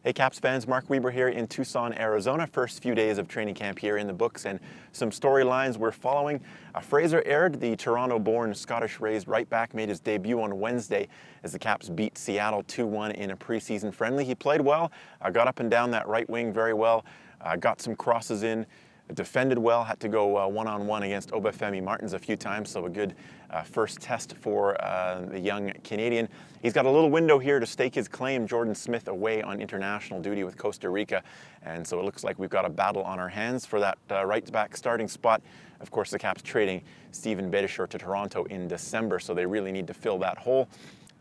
Hey Caps fans, Marc Weber here in Tucson, Arizona. First few days of training camp here in the books and some storylines we're following. Fraser Aird, the Toronto-born Scottish-raised right back, made his debut on Wednesday as the Caps beat Seattle 2-1 in a preseason friendly. He played well, got up and down that right wing very well, got some crosses in, defended well, had to go one-on-one against Obafemi Martins a few times, so a good first test for the young Canadian. He's got a little window here to stake his claim. Jordan Smith away on international duty with Costa Rica, and so it looks like we've got a battle on our hands for that right back starting spot. Of course, the Caps trading Steven Beitashour to Toronto in December, so they really need to fill that hole.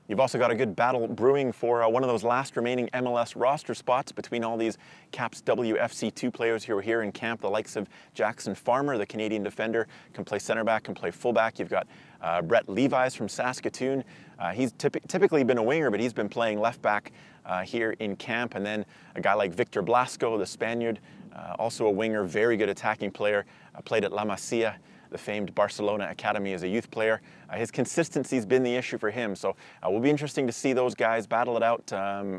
You've also got a good battle brewing for one of those last remaining MLS roster spots between all these Caps WFC2 players who are here in camp. The likes of Jackson Farmer, the Canadian defender, can play center back, can play fullback. You've got Brett Levis from Saskatoon. He's typically been a winger, but he's been playing left back here in camp. And then a guy like Victor Blasco, the Spaniard, also a winger, very good attacking player, played at La Masia, the famed Barcelona Academy as a youth player. His consistency's been the issue for him, so it will be interesting to see those guys battle it out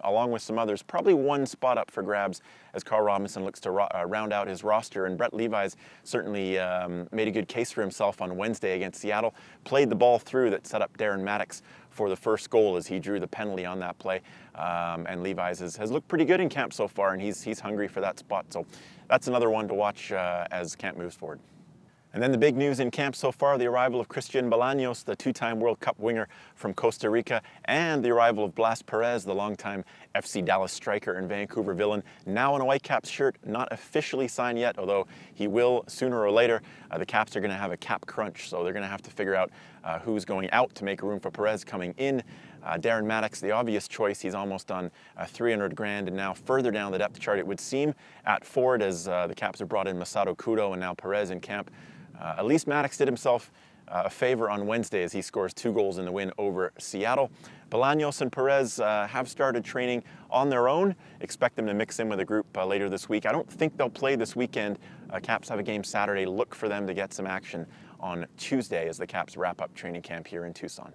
along with some others. Probably one spot up for grabs as Carl Robinson looks to round out his roster, and Brett Levis certainly made a good case for himself on Wednesday against Seattle. Played the ball through that set up Darren Maddox for the first goal as he drew the penalty on that play, and Levis has looked pretty good in camp so far, and he's hungry for that spot, so that's another one to watch as camp moves forward. And then the big news in camp so far, the arrival of Christian Bolaños, the two-time World Cup winger from Costa Rica, and the arrival of Blas Perez, the longtime FC Dallas striker and Vancouver villain, now in a Whitecaps shirt, not officially signed yet, although he will sooner or later. The Caps are going to have a cap crunch, so they're going to have to figure out who's going out to make room for Perez coming in. Darren Maddox, the obvious choice. He's almost on 300 grand, and now further down the depth chart, it would seem, at forward, as the Caps have brought in Masato Kudo and now Perez in camp. At least Maddox did himself a favor on Wednesday as he scores 2 goals in the win over Seattle. Bolaños and Perez have started training on their own. Expect them to mix in with a group later this week. I don't think they'll play this weekend. Caps have a game Saturday. Look for them to get some action on Tuesday as the Caps wrap up training camp here in Tucson.